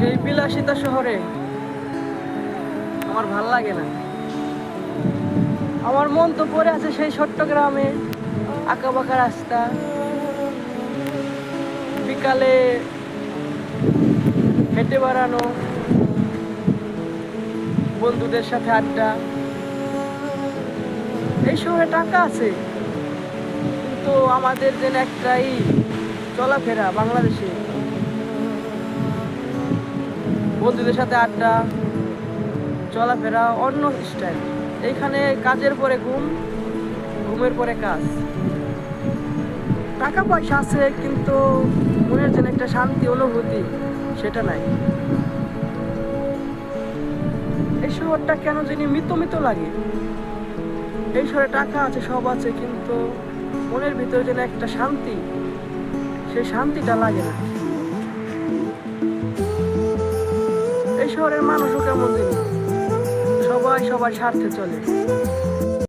এই বিলাসিতা শহরে আমার ভাল লাগে না। আমার মন তো পড়ে আছে সেই ছোট্ট গ্রামে, আঁকা বাঁকা রাস্তা, বিকালে হেঁটে বেড়ানো, বন্ধুদের সাথে আড্ডা। এই শহরে টাকা আছে, কিন্তু আমাদের যেন একটাই চলাফেরা বাংলাদেশে, বন্ধুদের সাথে আড্ডা, চলাফেরা অন্য স্টাইল। এইখানে কাজের পরে ঘুম, ঘুমের পরে কাজ। টাকা পয়সা আছে, কিন্তু মনের যেন একটা শান্তি অনুভূতি সেটা নাই। এই শহরটা কেন জানি মৃত মৃত লাগে। এই শহরে টাকা আছে, সব আছে, কিন্তু মনের ভিতরে যেন একটা শান্তি, সেই শান্তিটা লাগে না। এই শহরের মানুষও কেমন জানি, সবাই সবার স্বার্থে চলে।